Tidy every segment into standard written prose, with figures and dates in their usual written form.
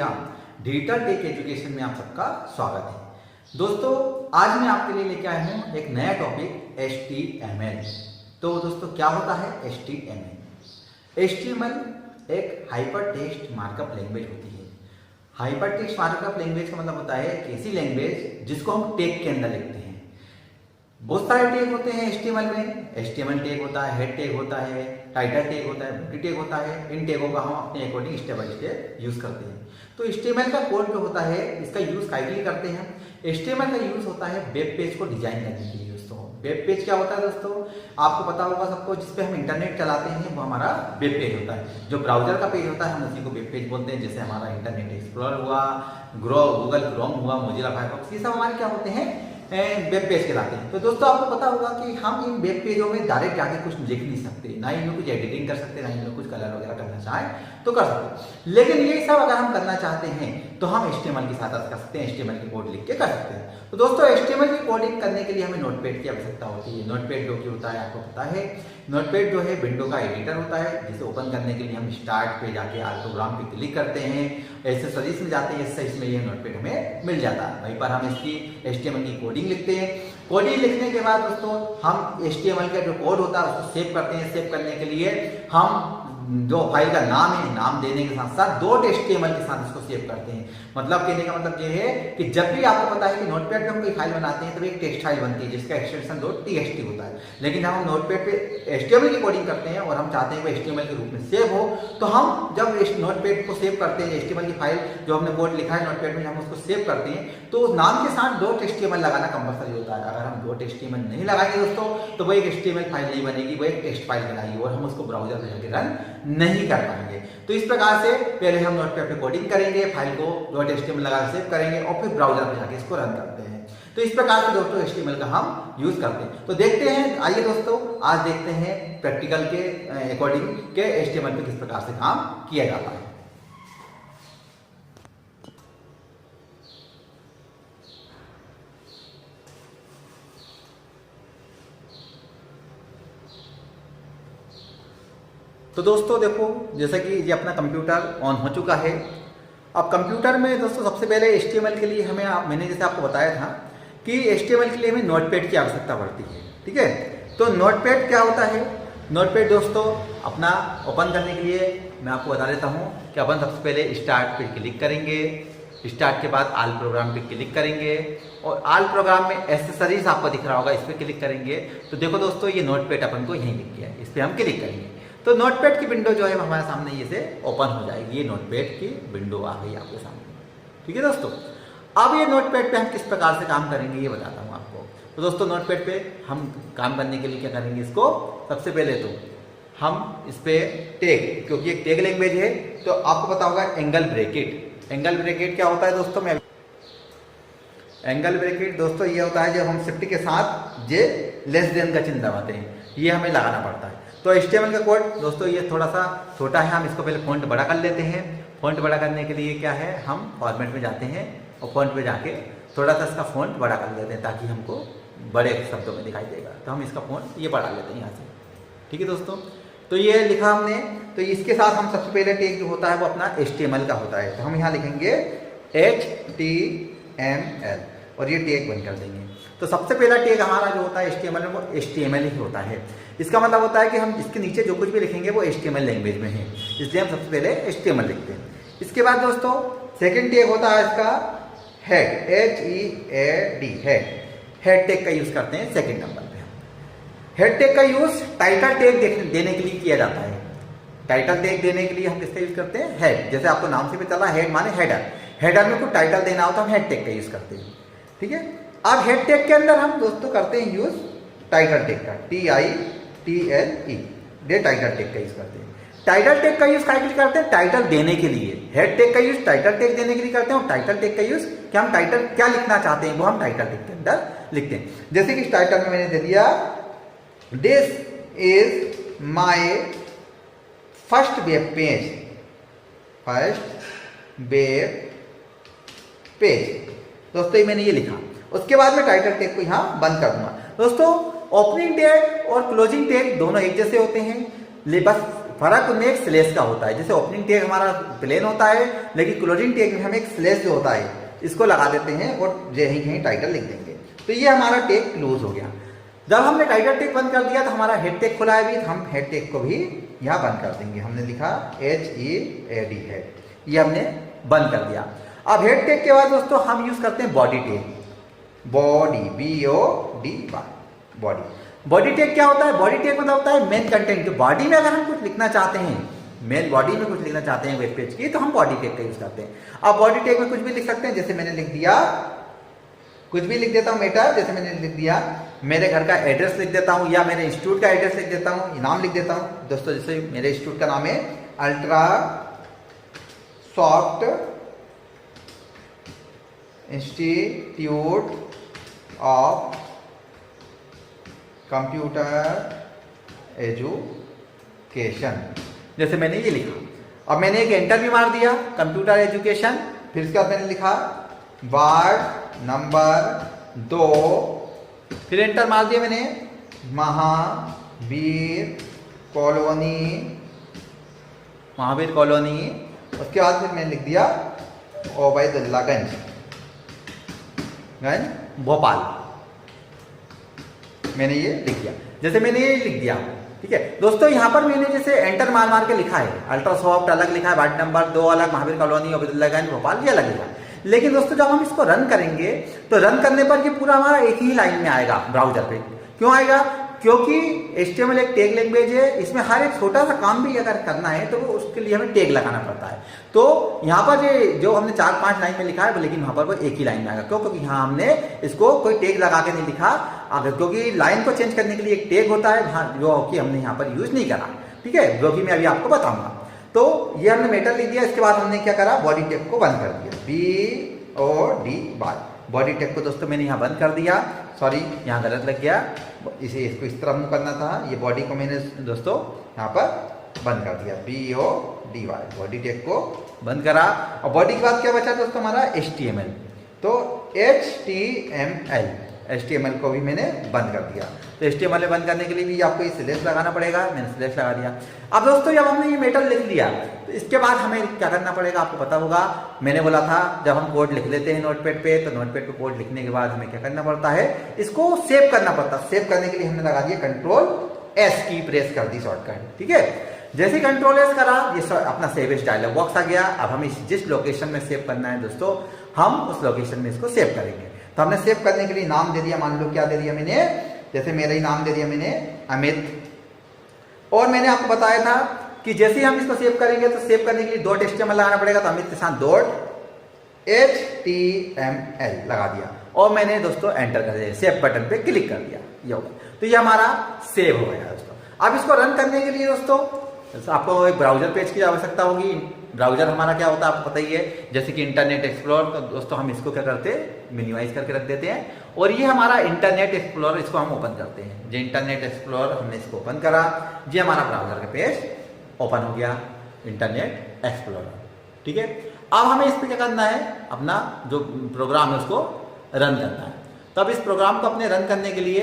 Ram. Digital take education में आप सबका स्वागत है। दोस्तों, आज मैं आपके लिए लेके आया हूँ एक नया टॉपिक HTML। तो दोस्तों, क्या होता है HTML? HTML एक हाइपर टेक्स्ट मार्कअप लैंग्वेज होती है। हाइपर टेक्स्ट मार्कअप लैंग्वेज का मतलब होता है एक ऐसी लैंग्वेज जिसको हम टैग के अंदर लिखते हैं। बहुत सारे टैग होते हैं HTML में। HTML टैग होता है, हेड टैग होता है, टाइटल टैग होता है, बॉडी टैग होता है। इन टैगों का हम अपने according step by step use करते हैं। तो HTML का कोड जो होता है इसका यूज काइटली लिए करते हैं। HTML का यूज होता है वेब पेज को डिजाइन करने के लिए। दोस्तों, वेब पेज क्या होता है? दोस्तों, आपको पता होगा सबको, जिसपे हम इंटरनेट चलाते हैं वो हमारा वेब पेज होता है। जो ब्राउजर का पेज होता है हम उसी को वेब पेज बोलते हैं। जैसे हमारा इंटरनेट एक्सप्लोरर हुआ, गूगल क्रोम हुआ, मोजिला फायरफॉक्स, ये सब हमारे क्या होते हैं? वेब पेज कहलाते हैं। तो दोस्तों, आपको पता होगा कि हम इन वेब पेजों में डायरेक्ट जाके कुछ लिख नहीं सकते, ना ही इनमें कुछ एडिटिंग कर सकते, ना ही इनमें कुछ कलर वगैरह करना चाहें तो कर सकते। लेकिन ये सब अगर हम करना चाहते हैं तो हम HTML की सहायता से कर सकते हैं। HTML की कोड लिख के कर सकते हैं। तो दोस्तों, HTML की कोडिंग करने के लिए हमें नोटपैड की आवश्यकता होती है। नोटपैड जो कि होता है, आपको पता है, नोटपैड जो है विंडो का एडिटर होता है, जिसे ओपन करने के लिए हम स्टार्ट पे जाके आल प्रोग्राम पे क्लिक करते हैं, एक्सेसरीज में जाते हैं, एक्सेसरीज में ये नोटपैड हमें मिल जाता है। वहीं पर हम इसकी HTML की कोडिंग लिखते हैं। कोडिंग लिखने के बाद दोस्तों, हम HTML का जो कोड होता है उसको सेव करते हैं। सेव करने के लिए हम जो फाइल का नाम है, नाम देने के साथ साथ .html के साथ इसको सेव करते हैं। मतलब कहने का मतलब ये है कि जब भी आपको पता है कि नोटपैड पे हम कोई फाइल बनाते हैं तो एक टेक्स्ट फाइल बनती है जिसका एक्सटेंशन .txt होता है। लेकिन जब हम नोटपैड पे HTML की कोडिंग करते हैं और हम चाहते हैं वो HTML के रूप में सेव हो, तो हम जब नोटपैड को सेव करते हैं, HTML की फाइल जो हमने कोड लिखा है नोटपैड में, हम उसको सेव करते हैं तो उस नाम के साथ .html लगाना कंपलसरी होता है। अगर हम .html नहीं लगाएंगे दोस्तों तो वो एक HTML फाइल नहीं बनेगी, वो एक टेक्स्ट फाइल बनाएगी और हम उसको ब्राउजर में जाकर रन नहीं कर पाएंगे। तो इस प्रकार से पहले हम नोटपैड पे कोडिंग करेंगे, फाइल को .html लगा सेव करेंगे और फिर ब्राउजर में जाके इसको रन करते हैं। तो इस प्रकार से दोस्तों HTML का हम यूज करते हैं। तो देखते हैं, आइए दोस्तों, आज देखते हैं प्रैक्टिकल के अकॉर्डिंग के HTML पे किस प्रकार से काम किया जाता है। तो दोस्तों देखो, जैसा कि ये अपना कंप्यूटर ऑन हो चुका है। अब कंप्यूटर में दोस्तों सबसे पहले HTML के लिए मैंने जैसे आपको बताया था कि HTML के लिए हमें नोटपैड की आवश्यकता पड़ती है। ठीक है, तो नोटपैड क्या होता है? नोटपैड दोस्तों अपना ओपन करने के लिए मैं आपको बता देता हूँ कि अपन सबसे पहले स्टार्ट पे क्लिक करेंगे। स्टार्ट के बाद आल प्रोग्राम पे क्लिक करेंगे और आल प्रोग्राम में एक्सेसरीज आपको दिख रहा होगा, इस पर क्लिक करेंगे। तो देखो दोस्तों, ये नोटपैड अपन को यहीं दिख गया है, इस पर हम क्लिक करेंगे तो नोटपैड की विंडो जो है हमारे सामने ये से ओपन हो जाएगी। ये नोटपैड की विंडो आ गई आपके सामने। ठीक है दोस्तों, अब ये नोटपैड पे हम किस प्रकार से काम करेंगे ये बताता हूँ आपको। तो दोस्तों, नोटपैड पे हम काम करने के लिए क्या करेंगे? इसको सबसे पहले तो हम इस पे टैग, क्योंकि एक टैग लैंग्वेज है तो आपको पता होगा एंगल ब्रैकेट। एंगल ब्रैकेट क्या होता है दोस्तों? एंगल ब्रैकेट दोस्तों ये होता है जब हम शिफ्ट के साथ जे लेस देन का चिन्ह दबाते हैं, ये हमें लगाना पड़ता है। तो HTML का कोड दोस्तों ये थोड़ा सा छोटा है, हम इसको पहले फॉन्ट बड़ा कर लेते हैं। फॉन्ट बड़ा करने के लिए क्या है, हम फॉर्मेट में जाते हैं और फॉन्ट में जाके थोड़ा सा इसका फॉन्ट बड़ा कर लेते हैं ताकि हमको बड़े शब्दों में दिखाई देगा। तो हम इसका फॉन्ट ये बढ़ा लेते हैं यहाँ से। ठीक है दोस्तों, तो ये लिखा हमने। तो इसके साथ हम सबसे पहले टैग जो होता है वो अपना HTML का होता है। तो हम यहाँ लिखेंगे HTML और ये टैग बंद कर देंगे। तो सबसे पहला टैग हमारा जो होता है HTML में वो HTML ही होता है। इसका मतलब होता है कि हम इसके नीचे जो कुछ भी लिखेंगे वो HTML लैंग्वेज में है, इसलिए हम सबसे पहले HTML लिखते हैं। इसके बाद दोस्तों सेकंड टैग होता है इसका हेड, HEAD, हेड टैग का यूज करते हैं सेकंड नंबर पे। हेड टैग का यूज टाइटल टैग देने के लिए किया जाता है। टाइटल टैग देने के लिए हम किसका यूज करते हैं? हेड। जैसे आपको नाम से भी चला, हेड माने हेडर। हेडर में कोई टाइटल देना होता है, हम हेड टैग का यूज करते हैं। ठीक है, अब हेड टैग के अंदर हम दोस्तों करते हैं यूज टाइटल टैग का, TITLE, टाइटल टैग का यूज करते हैं। टाइटल टैग का यूज करते हैं टाइटल देने के लिए। हेड टैग का यूज टाइटल टैग देने के लिए करते हैं और टाइटल टैग का यूज क्या हम टाइटल क्या लिखना चाहते हैं वो हम टाइटल टैग के अंदर लिखते हैं। जैसे कि इस टाइटल में मैंने दे दिया this is my first web page, दोस्तों ये मैंने ये लिखा। उसके बाद मैं टाइटल टैग को यहाँ बंद कर दूंगा। दोस्तों, ओपनिंग टैग और क्लोजिंग टैग दोनों एक जैसे होते हैं, बस फर्क उनमें एक स्लेश का होता है। जैसे ओपनिंग टैग हमारा प्लेन होता है, लेकिन क्लोजिंग टैग में हम एक स्लेश जो होता है इसको लगा देते हैं और यहीं कहीं टाइटल लिख देंगे। तो ये हमारा टैग क्लोज हो गया। जब हमने टाइटल टैग बंद कर दिया तो हमारा हेड टैग खुला है, भी हम हेड टैग को भी यहाँ बंद कर देंगे। हमने लिखा HEAD हेड, ये हमने बंद कर दिया। अब हेड टैग के बाद दोस्तों हम यूज करते हैं body tag. Body BODY body. Body tag क्या होता है? बॉडी टैग मतलब होता है मेन कंटेंट। तो बॉडी में अगर हम कुछ लिखना चाहते हैं, मेन बॉडी में कुछ लिखना चाहते हैं वेब पेज की, तो हम बॉडी टैग का यूज करते हैं। अब बॉडी टैग में कुछ भी लिख सकते हैं, जैसे मैंने लिख दिया, कुछ भी लिख देता हूं मेटर, जैसे मैंने लिख दिया मेरे घर का एड्रेस लिख देता हूं, या मेरे इंस्टीट्यूट का एड्रेस लिख देता हूं, नाम लिख देता हूं। दोस्तों जैसे मेरे इंस्टीट्यूट का नाम है ultra soft institute of computer education, जैसे मैंने ये लिखा। अब मैंने एक एंटर भी मार दिया, कंप्यूटर एजुकेशन। फिर इसके बाद मैंने लिखा वार्ड नंबर 2, फिर एंटर मार दिया मैंने, महावीर कॉलोनी। उसके बाद फिर मैंने लिख दिया ओबैदुल्लागंज भोपाल, मैंने ये लिख दिया। जैसे मैंने ये लिख दिया, ठीक है दोस्तों। यहाँ पर मैंने जैसे एंटर मार के लिखा है, अल्ट्रासॉफ्ट अलग लिखा है, वार्ड नंबर 2 अलग, महावीर कॉलोनी ओबैदुल्लागंज भोपाल ये अलग लिखा है। लेकिन दोस्तों जब हम इसको रन करेंगे तो रन करने पर ये पूरा हमारा एक ही लाइन में आएगा ब्राउजर पे। क्यों आएगा? क्योंकि HTML एक टैग लैंग्वेज है, इसमें हर एक छोटा सा काम भी अगर करना है तो उसके लिए हमें टैग लगाना पड़ता है। तो यहाँ पर ये जो हमने 4-5 लाइन में लिखा है, लेकिन वहां पर वो एक ही लाइन में आएगा। क्यों? क्योंकि यहाँ हमने इसको कोई टैग लगा के नहीं लिखा, अगर क्योंकि लाइन को चेंज करने के लिए एक टैग होता है जो कि हमने यहाँ पर यूज नहीं करा, ठीक है, जो कि मैं अभी आपको बताऊंगा। तो ये हमने मेटर लिख दिया। इसके बाद हमने क्या करा, बॉडी टैग को बंद कर दिया, BODY बॉडी टैग को दोस्तों मैंने यहाँ बंद कर दिया। सॉरी यहाँ गलत लग गया, इसको इस तरह मूव करना था। ये बॉडी को मैंने दोस्तों यहाँ पर बंद कर दिया, BODY बॉडी टैग को बंद करा। और बॉडी के बाद क्या बचा दोस्तों हमारा HTML। तो HTML को भी मैंने बंद कर दिया। तो HTML बंद करने के लिए भी आपको ये स्लैश लगाना पड़ेगा, मैंने स्लैश लगा दिया। अब दोस्तों जब हमने ये मेटर लिख लिया तो इसके बाद हमें क्या करना पड़ेगा, आपको पता होगा, मैंने बोला था जब हम कोड लिख लेते हैं नोटपैड पे, तो नोटपैड पे कोड लिखने के बाद हमें क्या करना पड़ता है, इसको सेव करना पड़ता है। सेव करने के लिए हमने लगा दिया Ctrl+S की प्रेस कर दी शॉर्टकट, ठीक है। जैसे Ctrl+S करा, ये अपना सेव एज डायलॉग बॉक्स आ गया। अब हमें जिस लोकेशन में सेव करना है दोस्तों, हम उस लोकेशन में इसको सेव करेंगे। तो हमने सेव करने के लिए नाम दे दिया, मान लो क्या दे दिया मैंने, जैसे मेरा ही नाम दे दिया मैंने अमित। और मैंने आपको बताया था कि जैसे ही हम इसको सेव करेंगे तो सेव करने के लिए .html लगाना पड़ेगा। तो अमित के साथ .html लगा दिया और मैंने दोस्तों एंटर कर दिया, सेव बटन पे क्लिक कर दिया, ये हो गया। तो ये हमारा सेव हो गया दोस्तों। अब इसको रन करने के लिए दोस्तों आपको एक ब्राउजर पेज की आवश्यकता होगी। ब्राउजर हमारा क्या होता है आपको पता ही है, जैसे कि इंटरनेट एक्सप्लोरर। तो दोस्तों हम इसको क्या करते हैं, मिनिमाइज करके रख देते हैं। और ये हमारा इंटरनेट एक्सप्लोरर, इसको हम ओपन करते हैं। जो इंटरनेट एक्सप्लोरर हमने इसको ओपन करा, ये हमारा ब्राउजर का पेज ओपन हो गया, इंटरनेट एक्सप्लोरर, ठीक है। अब हमें इस पर क्या करना है, अपना जो प्रोग्राम है उसको रन करना है। तो अब इस प्रोग्राम को अपने रन करने के लिए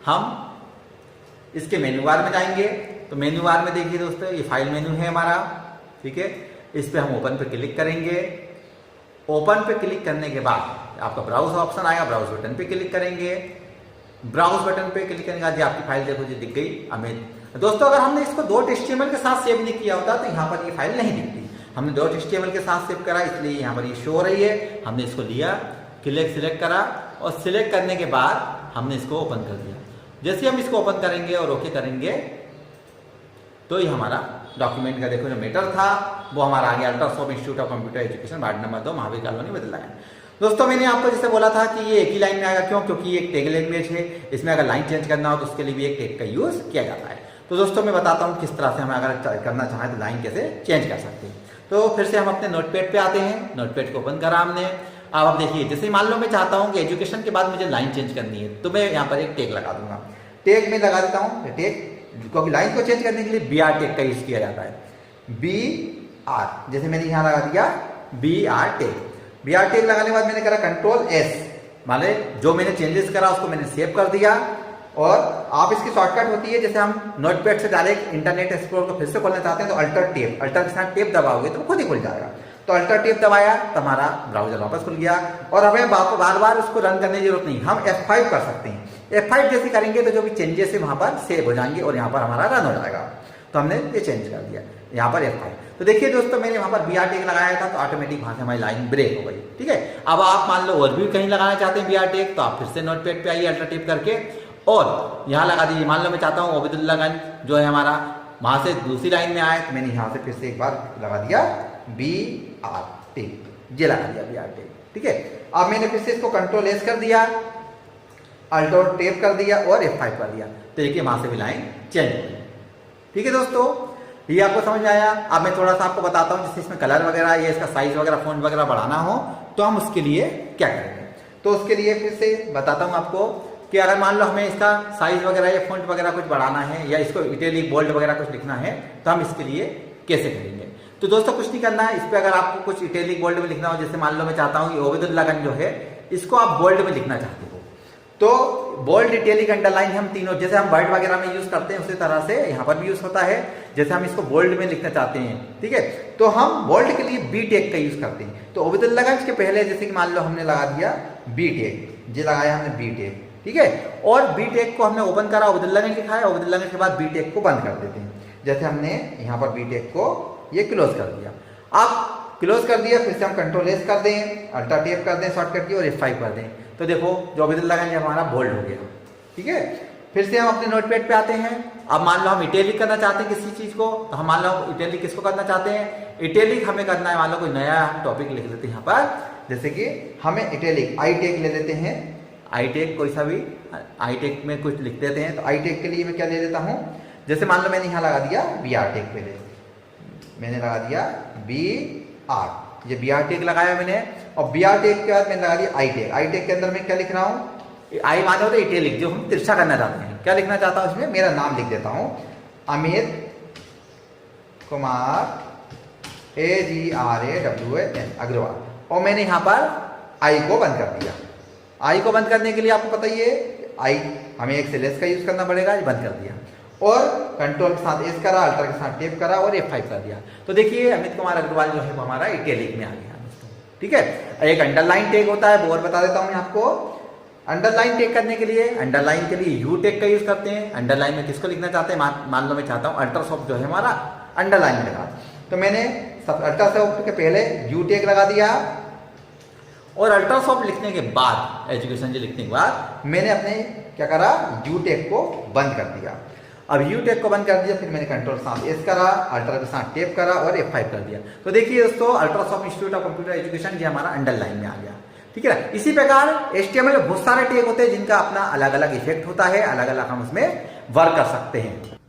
हम इसके मेन्यू बार में जाएंगे। तो मेन्यू बार में देखिए दोस्तों, ये फाइल मेन्यू है हमारा, ठीक है। इस पे हम ओपन पे क्लिक करेंगे। ओपन पे क्लिक करने के बाद आपका ब्राउज ऑप्शन आएगा, ब्राउज बटन पे क्लिक करेंगे। ब्राउज बटन पे क्लिक करने के बाद आपकी फाइल देखो जी दिख गई अमित। दोस्तों अगर हमने इसको .html के साथ सेव नहीं किया होता तो यहाँ पर ये फाइल नहीं दिखती। हमने .html के साथ सेव करा, इसलिए यहाँ पर ये शो हो रही है। हमने इसको लिया, सिलेक्ट करा और सिलेक्ट करने के बाद हमने इसको ओपन कर दिया। जैसे हम इसको ओपन करेंगे और ओके करेंगे तो ये हमारा डॉक्यूमेंट का देखो जो मेटर था वो हमारा आ गया, ultrasoft institute of computer education, ward number 2, Mahavir colony Badlaganj. दोस्तों मैंने आपको जैसे बोला था कि ये एक ही लाइन में आएगा। क्यों? क्योंकि ये एक टैग लैंग्वेज है, इसमें अगर लाइन चेंज करना हो तो उसके लिए भी एक टैग का यूज किया जाता है। तो दोस्तों मैं बताता हूँ किस तरह से हम अगर करना चाहें तो लाइन कैसे चेंज कर सकते हैं। तो फिर से हम अपने नोटपैड पे आते हैं, नोटपैड को ओपन करा हमने। अब आप देखिए, जैसे मान लो मैं चाहता हूँ कि एजुकेशन के बाद मुझे लाइन चेंज करनी है, तो मैं यहाँ पर एक टैग लगा दूंगा। टैग में लगा देता हूँ टैग, क्योंकि लाइन को चेंज करने के लिए BR टैग का यूज किया जाता है। BR, जैसे मैंने यहां लगा दिया BR टैग। BR टैग लगाने के बाद मैंने करा Ctrl+S, मान लो जो मैंने चेंजेस करा उसको मैंने सेव कर दिया। और आप इसकी शॉर्टकट होती है, जैसे हम नोटपैड से डायरेक्ट इंटरनेट एक्सप्लोरर को फिर से खोलना चाहते हैं तो अल्टर के साथ टेप दबाओगे तो खुद ही खुल जाएगा। तो अल्टर टेप दबाया तो हमारा ब्राउजर वापस खुल गया और हमें बार बार उसको रन करने की जरूरत नहीं, हम F5 कर सकते हैं। F5 जैसे करेंगे तो जो भी चेंजेस है वहां पर सेव हो जाएंगे और यहाँ पर हमारा रन हो जाएगा। तो हमने ये चेंज कर दिया यहाँ पर F5। तो देखिए दोस्तों, मैंने वहां पर BR टैग लगाया था तो ऑटोमेटिक वहां से हमारी लाइन ब्रेक हो गई। ठीक है, अब आप मान लो और भी कहीं लगाना चाहते हैं BR टैग तो आप फिर से नोटपैड पे आइए अल्टर टेप करके और यहाँ लगा दीजिए। मान लो मैं चाहता हूँ ओबेदुल्लागंज जो है हमारा वहां से दूसरी लाइन में आए तो मैंने यहाँ से फिर से एक बार लगा दिया BR टैग, ये लगा दिया BR टैग। ठीक है, अब मैंने फिर से इसको कंट्रोल S कर दिया, अल्टर टेप कर दिया और F5 कर दिया तो देखिए वहां से भी लाइन चेंज हो गई। ठीक है दोस्तों, ये आपको समझ में आया। अब मैं थोड़ा सा आपको बताता हूँ जैसे इसमें कलर वगैरह या इसका साइज वगैरह फॉन्ट वगैरह बढ़ाना हो तो हम उसके लिए क्या करेंगे। तो उसके लिए फिर से बताता हूँ आपको कि अगर मान लो हमें इसका साइज वगैरह या फॉन्ट वगैरह कुछ बढ़ाना है या इसको इटैलिक बोल्ड वगैरह कुछ लिखना है तो हम इसके लिए कैसे करेंगे। तो दोस्तों कुछ नहीं करना है, इस पे अगर आपको कुछ इटैलिक बोल्ड में लिखना हो, जैसे मान लो मैं चाहता हूँ कि ओबेदुल्लागंज जो है इसको आप बोल्ड में लिखना चाहते हो तो बोल्ड, इटैलिक, अंडरलाइन हम तीनों जैसे हम वर्ड वगैरह में यूज करते हैं उसी तरह से यहाँ पर भी यूज होता है। जैसे हम इसको बोल्ड में लिखना चाहते हैं, ठीक है, तो हम बोल्ड के लिए B टैग का यूज करते हैं। तो ओबेदुल्लागंज के पहले जैसे कि मान लो हमने लगा दिया B टैग, ये लगाया हमने B टैग, ठीक है, और B टैग को हमने ओपन करा, ओबेदुल्लागंज लिखा है, ओबेदुल्लागंज के बाद B टैग को बंद कर देते हैं। जैसे हमने यहाँ पर B टैग को ये क्लोज कर दिया। अब क्लोज कर दिया, फिर से हम कंट्रोल S कर दें, अल्टर टेप कर दें शॉर्टकट की और F5 कर दें तो देखो जो ओबेदुल्लागंज हमारा बोल्ड हो गया। ठीक है, फिर से हम अपने नोटपैड पे आते हैं। अब मान लो हम इटैलिक करना चाहते हैं किसी चीज को तो हम मान लो इटैलिक किसको करना चाहते हैं, इटैलिक हमें करना है, मान लो कोई नया हम टॉपिक लिख लेते हैं यहाँ पर, जैसे कि हमें इटैलिक आई टैग ले लेते हैं, आई टैग कोई सा भी आई टैग में कुछ लिख देते हैं। तो आई टैग के लिए मैं क्या ले लेता हूँ, जैसे मान लो मैंने यहाँ लगा दिया BR टैग, पहले मैंने लगा दिया BR, ये BR टैग लगाया मैंने और BR टैग के बाद मैंने लगा दिया आई टैग। आई टैग के अंदर मैं क्या लिख रहा हूँ, आई माने होता है इटैलिक, जो हम तिरछा करना चाहते हैं। क्या लिखना चाहता हूँ इसमें, मेरा नाम लिख देता हूँ अमित कुमार AGRAWAN अग्रवाल और मैंने यहाँ पर आई को बंद कर दिया। आई को बंद करने के लिए आपको पता ही है आई हमें एक से लेस का यूज करना पड़ेगा, ये बंद कर दिया और कंट्रोल के साथ S करा, अल्टर के साथ टेप करा और F5 कर दिया। तो देखिए अमित कुमार अग्रवाल जो है वो हमारा इटैलिक में आ गया। ठीक है, एक अंडरलाइन टैग होता है, वो और बता देता हूँ मैं आपको। अंडरलाइन टैग करने के लिए अंडरलाइन के लिए U टैग का यूज करते हैं। अंडरलाइन में किसको लिखना चाहते हैं, मान लो मैं चाहता हूँ अल्ट्रासॉफ्ट जो है हमारा अंडरलाइन में लगा, तो मैंने अल्ट्रासॉफ्ट के पहले U टैग लगा दिया और अल्ट्रासॉफ्ट लिखने के बाद, एजुकेशन लिखने के बाद मैंने अपने क्या करा, U टैग को बंद कर दिया। अब U टैग को बंद कर दिया, फिर मैंने कंट्रोल के साथ S करा, अल्टर के साथ टेप करा और F5 कर दिया। तो देखिए दोस्तों अल्ट्रासॉफ्ट इंस्टीट्यूट ऑफ कंप्यूटर एजुकेशन ये हमारा अंडरलाइन में आ गया। ठीक है ना, इसी प्रकार HTML में बहुत सारे टैग होते हैं जिनका अपना अलग अलग इफेक्ट होता है, अलग अलग हम उसमें वर्क कर सकते हैं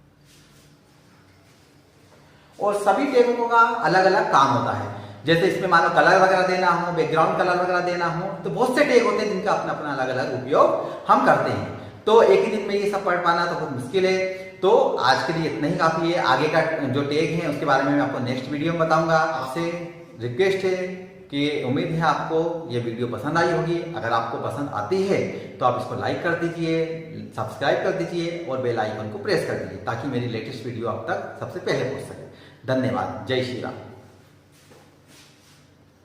और सभी टैगों का अलग अलग काम होता है। जैसे इसमें मान लो कलर वगैरह देना हो, बैकग्राउंड कलर वगैरह देना हो, तो बहुत से टैग होते हैं जिनका अपना अपना अलग अलग उपयोग हम करते हैं। तो एक ही दिन में ये सब पढ़ पाना तो बहुत मुश्किल है। तो आज के लिए इतना ही काफी है। आगे का जो टैग है उसके बारे में मैं आपको नेक्स्ट वीडियो में बताऊंगा। आपसे रिक्वेस्ट है कि उम्मीद है आपको ये वीडियो पसंद आई होगी। अगर आपको पसंद आती है तो आप इसको लाइक कर दीजिए, सब्सक्राइब कर दीजिए और बेल आइकन को प्रेस कर दीजिए ताकि मेरी लेटेस्ट वीडियो आप तक सबसे पहले पहुंच सके। धन्यवाद। जय श्री राम।